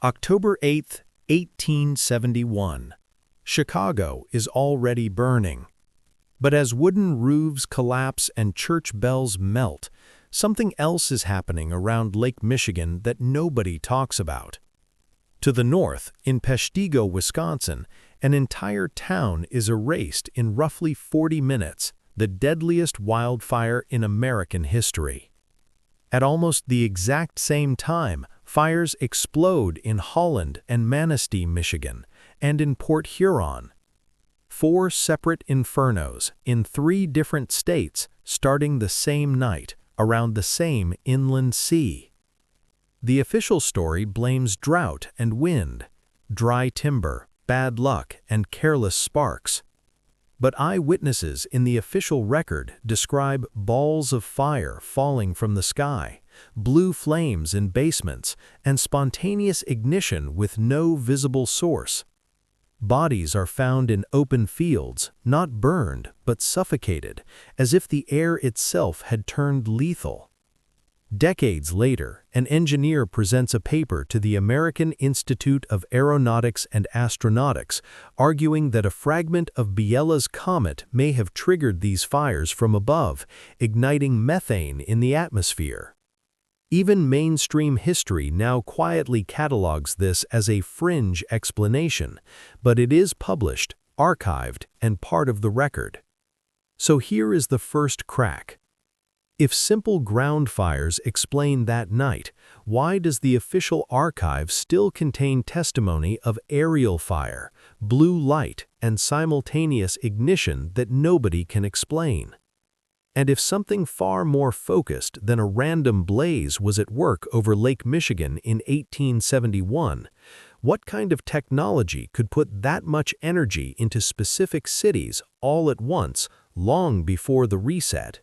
October 8, 1871. Chicago is already burning. But as wooden roofs collapse and church bells melt, something else is happening around Lake Michigan that nobody talks about. To the north, in Peshtigo, Wisconsin, an entire town is erased in roughly 40 minutes, the deadliest wildfire in American history. At almost the exact same time, fires explode in Holland and Manistee, Michigan, and in Port Huron. 4 separate infernos in 3 different states starting the same night around the same inland sea. The official story blames drought and wind, dry timber, bad luck, and careless sparks. But eyewitnesses in the official record describe balls of fire falling from the sky, blue flames in basements, and spontaneous ignition with no visible source. Bodies are found in open fields, not burned, but suffocated, as if the air itself had turned lethal. Decades later, an engineer presents a paper to the American Institute of Aeronautics and Astronautics, arguing that a fragment of Biela's comet may have triggered these fires from above, igniting methane in the atmosphere. Even mainstream history now quietly catalogs this as a fringe explanation, but it is published, archived, and part of the record. So here is the first crack. If simple ground fires explain that night, why does the official archive still contain testimony of aerial fire, blue light, and simultaneous ignition that nobody can explain? And if something far more focused than a random blaze was at work over Lake Michigan in 1871, what kind of technology could put that much energy into specific cities all at once, long before the reset?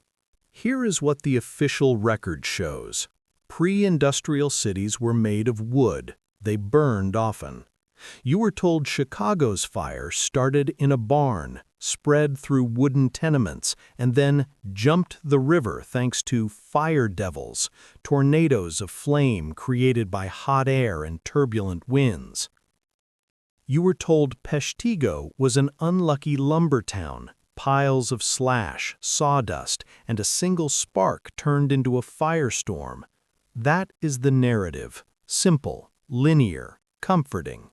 Here is what the official record shows. Pre-industrial cities were made of wood. They burned often. You were told Chicago's fire started in a barn, spread through wooden tenements, and then jumped the river thanks to fire devils, tornadoes of flame created by hot air and turbulent winds. You were told Peshtigo was an unlucky lumber town. Piles of slash, sawdust, and a single spark turned into a firestorm. That is the narrative, simple, linear, comforting.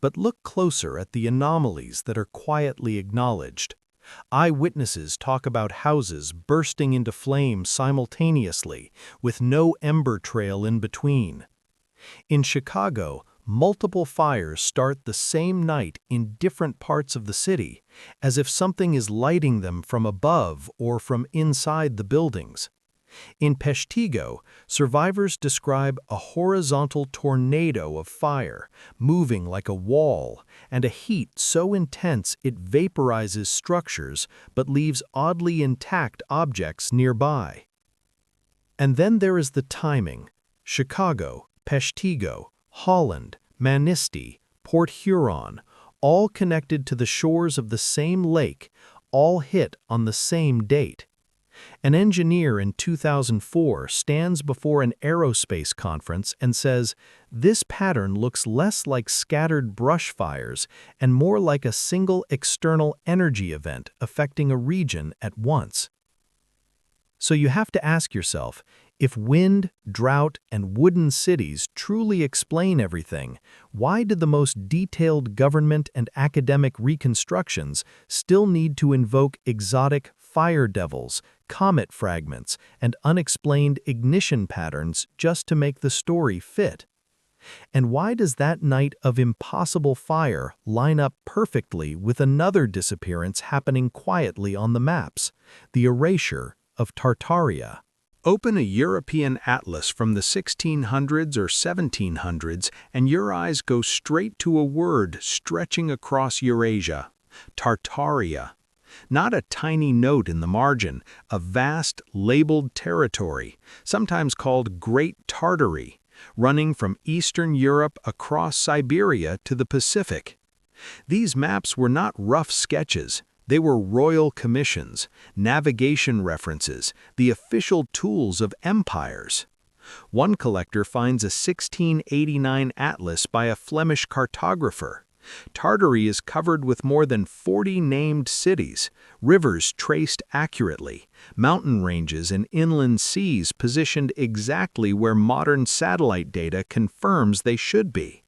But look closer at the anomalies that are quietly acknowledged. Eyewitnesses talk about houses bursting into flame simultaneously, with no ember trail in between. In Chicago, multiple fires start the same night in different parts of the city, as if something is lighting them from above or from inside the buildings. In Peshtigo, survivors describe a horizontal tornado of fire, moving like a wall, and a heat so intense it vaporizes structures but leaves oddly intact objects nearby. And then there is the timing. Chicago, Peshtigo, Holland, Manistee, Port Huron, all connected to the shores of the same lake, all hit on the same date. An engineer in 2004 stands before an aerospace conference and says, "This pattern looks less like scattered brush fires and more like a single external energy event affecting a region at once." So you have to ask yourself, if wind, drought, and wooden cities truly explain everything, why did the most detailed government and academic reconstructions still need to invoke exotic fire devils, comet fragments, and unexplained ignition patterns just to make the story fit? And why does that night of impossible fire line up perfectly with another disappearance happening quietly on the maps, the erasure of Tartaria? Open a European atlas from the 1600s or 1700s and your eyes go straight to a word stretching across Eurasia, Tartaria. Not a tiny note in the margin, a vast labeled territory, sometimes called Great Tartary, running from Eastern Europe across Siberia to the Pacific. These maps were not rough sketches. They were royal commissions, navigation references, the official tools of empires. One collector finds a 1689 atlas by a Flemish cartographer. Tartary is covered with more than 40 named cities, rivers traced accurately, mountain ranges and inland seas positioned exactly where modern satellite data confirms they should be.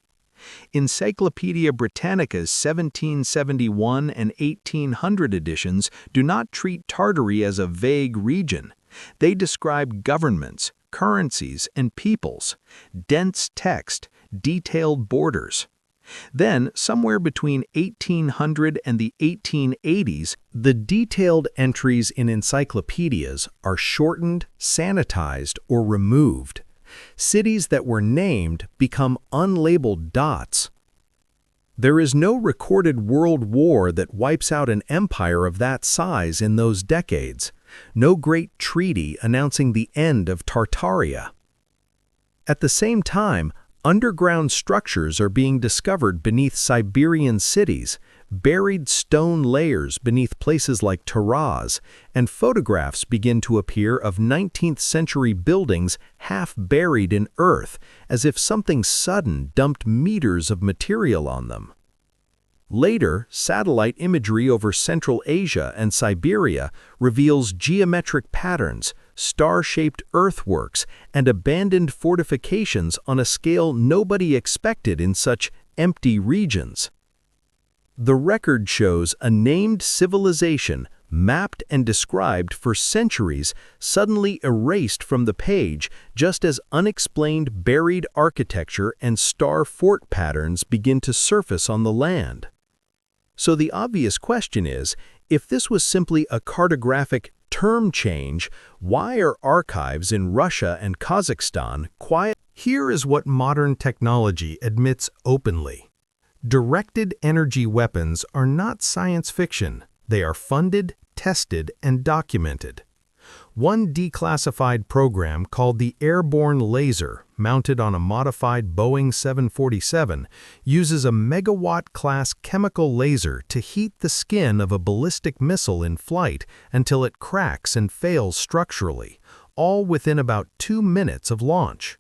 Encyclopaedia Britannica's 1771 and 1800 editions do not treat Tartary as a vague region. They describe governments, currencies, and peoples, dense text, detailed borders. Then, somewhere between 1800 and the 1880s, the detailed entries in encyclopedias are shortened, sanitized, or removed. Cities that were named become unlabeled dots. There is no recorded world war that wipes out an empire of that size in those decades. No great treaty announcing the end of Tartaria. At the same time, underground structures are being discovered beneath Siberian cities, buried stone layers beneath places like Taraz, and photographs begin to appear of 19th-century buildings half buried in earth, as if something sudden dumped meters of material on them. Later, satellite imagery over Central Asia and Siberia reveals geometric patterns, star-shaped earthworks, and abandoned fortifications on a scale nobody expected in such empty regions. The record shows a named civilization, mapped and described for centuries, suddenly erased from the page just as unexplained buried architecture and star fort patterns begin to surface on the land. So the obvious question is, if this was simply a cartographic term change, why are archives in Russia and Kazakhstan quiet? Here is what modern technology admits openly. Directed energy weapons are not science fiction. They are funded, tested, and documented. One declassified program called the Airborne Laser, mounted on a modified Boeing 747, uses a megawatt-class chemical laser to heat the skin of a ballistic missile in flight until it cracks and fails structurally, all within about 2 minutes of launch.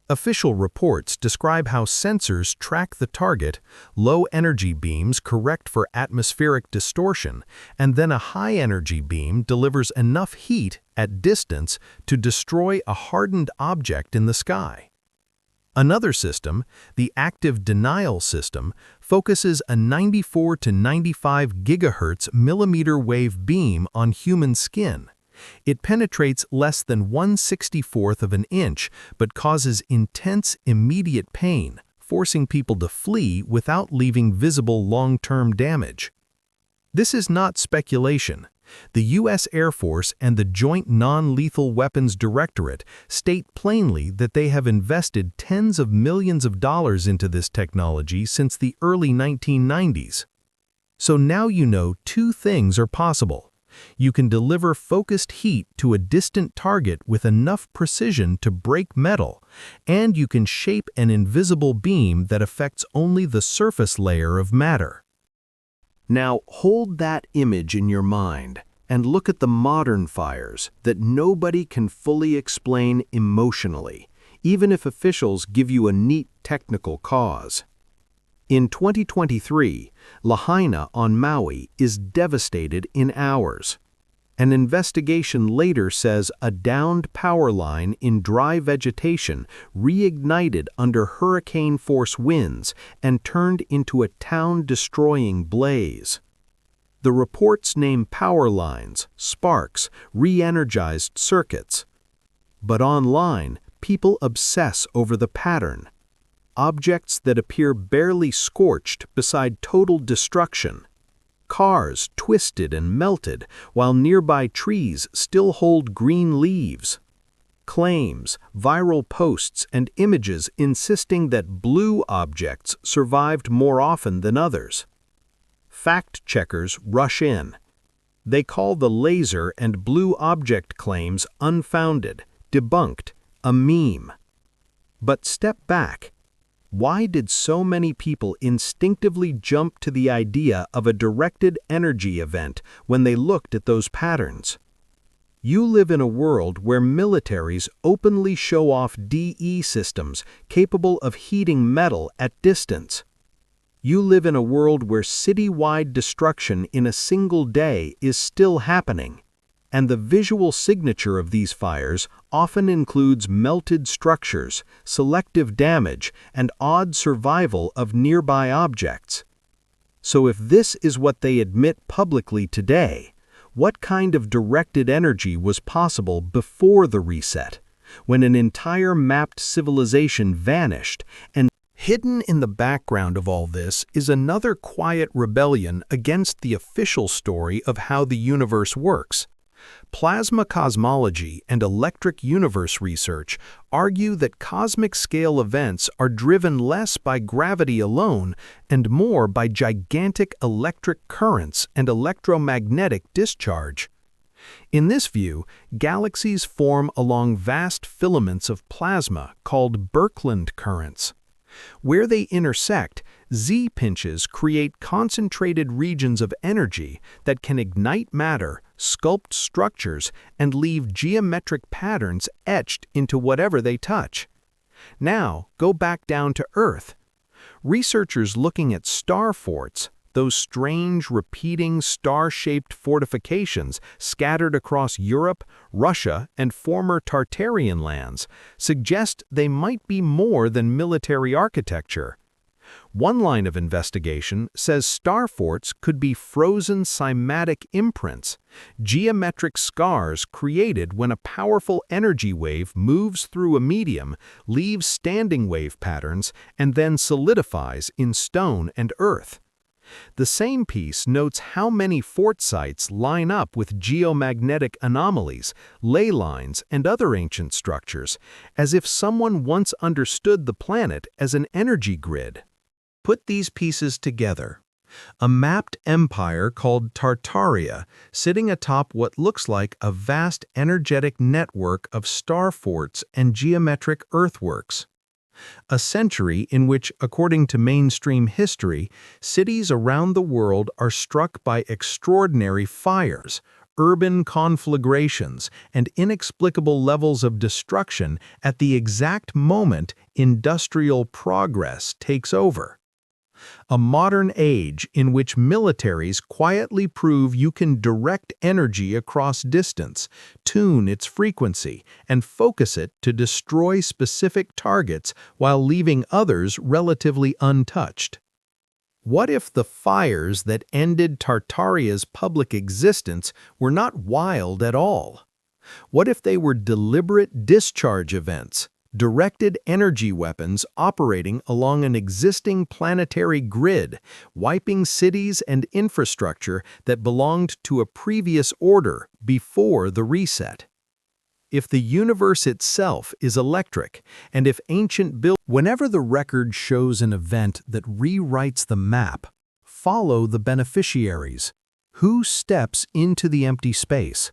Official reports describe how sensors track the target, low-energy beams correct for atmospheric distortion, and then a high-energy beam delivers enough heat at distance to destroy a hardened object in the sky. Another system, the active denial system, focuses a 94 to 95 GHz millimeter wave beam on human skin. It penetrates less than 1/64th of an inch, but causes intense, immediate pain, forcing people to flee without leaving visible long-term damage. This is not speculation. The U.S. Air Force and the Joint Non-Lethal Weapons Directorate state plainly that they have invested tens of millions of dollars into this technology since the early 1990s. So now you know 2 things are possible. You can deliver focused heat to a distant target with enough precision to break metal, and you can shape an invisible beam that affects only the surface layer of matter. Now hold that image in your mind and look at the modern fires that nobody can fully explain emotionally, even if officials give you a neat technical cause. In 2023, Lahaina on Maui is devastated in hours. An investigation later says a downed power line in dry vegetation reignited under hurricane-force winds and turned into a town-destroying blaze. The reports name power lines, sparks, re-energized circuits. But online, people obsess over the pattern. Objects that appear barely scorched beside total destruction. Cars twisted and melted while nearby trees still hold green leaves. Claims, viral posts, and images insisting that blue objects survived more often than others. Fact-checkers rush in. They call the laser and blue object claims unfounded, debunked, a meme. But step back. Why did so many people instinctively jump to the idea of a directed energy event when they looked at those patterns? You live in a world where militaries openly show off DE systems capable of heating metal at distance. You live in a world where city-wide destruction in a single day is still happening, and the visual signature of these fires often includes melted structures, selective damage, and odd survival of nearby objects. So if this is what they admit publicly today, what kind of directed energy was possible before the reset, when an entire mapped civilization vanished? And hidden in the background of all this is another quiet rebellion against the official story of how the universe works. Plasma cosmology and electric universe research argue that cosmic-scale events are driven less by gravity alone and more by gigantic electric currents and electromagnetic discharge. In this view, galaxies form along vast filaments of plasma called Birkeland currents. Where they intersect, Z-pinches create concentrated regions of energy that can ignite matter, sculpt structures, and leave geometric patterns etched into whatever they touch. Now, go back down to Earth. Researchers looking at star forts, those strange, repeating, star-shaped fortifications scattered across Europe, Russia, and former Tartarian lands, suggest they might be more than military architecture. One line of investigation says star forts could be frozen cymatic imprints, geometric scars created when a powerful energy wave moves through a medium, leaves standing wave patterns, and then solidifies in stone and earth. The same piece notes how many fort sites line up with geomagnetic anomalies, ley lines, and other ancient structures, as if someone once understood the planet as an energy grid. Put these pieces together. A mapped empire called Tartaria, sitting atop what looks like a vast energetic network of star forts and geometric earthworks. A century in which, according to mainstream history, cities around the world are struck by extraordinary fires, urban conflagrations, and inexplicable levels of destruction at the exact moment industrial progress takes over. A modern age in which militaries quietly prove you can direct energy across distance, tune its frequency, and focus it to destroy specific targets while leaving others relatively untouched. What if the fires that ended Tartaria's public existence were not wild at all? What if they were deliberate discharge events? Directed energy weapons operating along an existing planetary grid, wiping cities and infrastructure that belonged to a previous order before the reset. If the universe itself is electric, and if whenever the record shows an event that rewrites the map, follow the beneficiaries. Who steps into the empty space?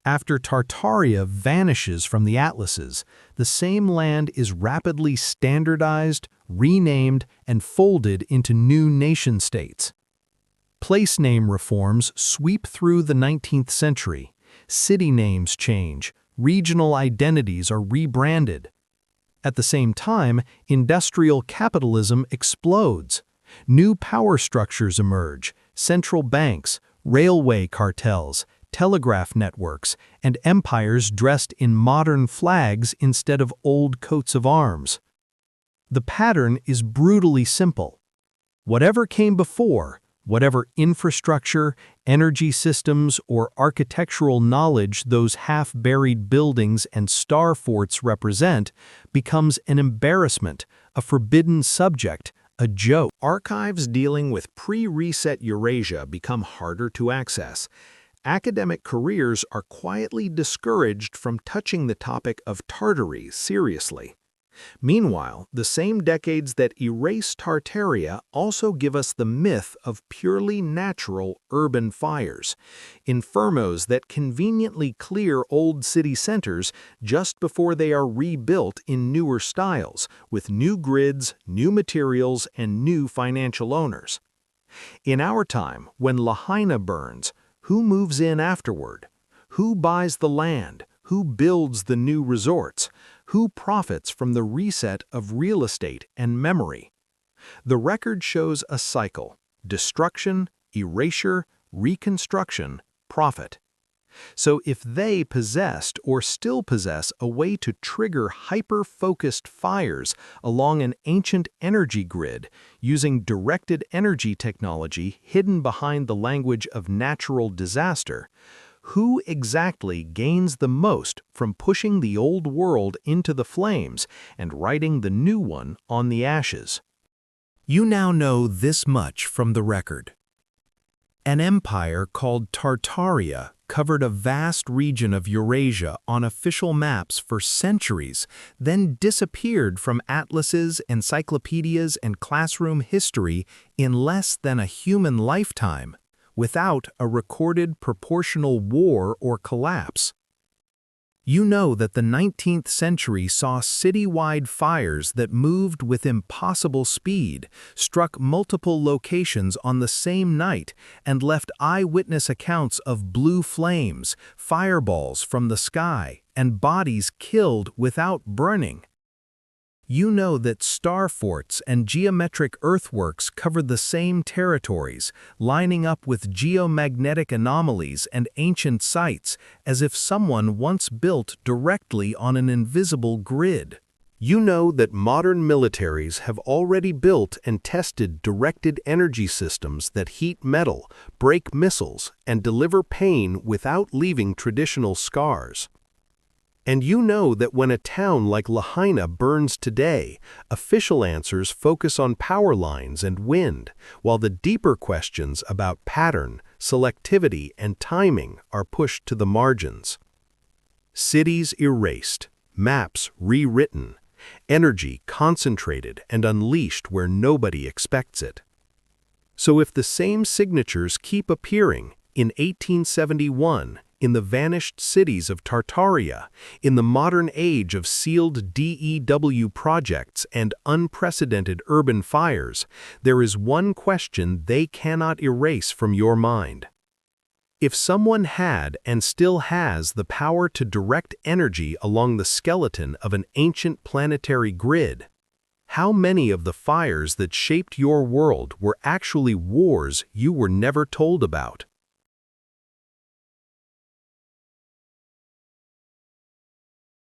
After Tartaria vanishes from the atlases, the same land is rapidly standardized, renamed, and folded into new nation-states. Place name reforms sweep through the 19th century. City names change, regional identities are rebranded. At the same time, industrial capitalism explodes. New power structures emerge, central banks, railway cartels, telegraph networks, and empires dressed in modern flags instead of old coats of arms. The pattern is brutally simple. Whatever came before, whatever infrastructure, energy systems, or architectural knowledge those half-buried buildings and star forts represent, becomes an embarrassment, a forbidden subject, a joke. Archives dealing with pre-reset Eurasia become harder to access. Academic careers are quietly discouraged from touching the topic of Tartary seriously. Meanwhile, the same decades that erase Tartaria also give us the myth of purely natural urban fires, infernos that conveniently clear old city centers just before they are rebuilt in newer styles, with new grids, new materials, and new financial owners. In our time, when Lahaina burns, who moves in afterward? Who buys the land? Who builds the new resorts? Who profits from the reset of real estate and memory? The record shows a cycle: destruction, erasure, reconstruction, profit. So if they possessed or still possess a way to trigger hyper-focused fires along an ancient energy grid using directed energy technology hidden behind the language of natural disaster, who exactly gains the most from pushing the old world into the flames and writing the new one on the ashes? You now know this much from the record. An empire called Tartaria covered a vast region of Eurasia on official maps for centuries, then disappeared from atlases, encyclopedias, and classroom history in less than a human lifetime, without a recorded proportional war or collapse. You know that the 19th century saw citywide fires that moved with impossible speed, struck multiple locations on the same night, and left eyewitness accounts of blue flames, fireballs from the sky, and bodies killed without burning. You know that star forts and geometric earthworks covered the same territories, lining up with geomagnetic anomalies and ancient sites, as if someone once built directly on an invisible grid. You know that modern militaries have already built and tested directed energy systems that heat metal, break missiles, and deliver pain without leaving traditional scars. And you know that when a town like Lahaina burns today, official answers focus on power lines and wind, while the deeper questions about pattern, selectivity, and timing are pushed to the margins. Cities erased, maps rewritten, energy concentrated and unleashed where nobody expects it. So if the same signatures keep appearing in 1871, in the vanished cities of Tartaria, in the modern age of sealed DEW projects and unprecedented urban fires, there is one question they cannot erase from your mind. If someone had and still has the power to direct energy along the skeleton of an ancient planetary grid, how many of the fires that shaped your world were actually wars you were never told about?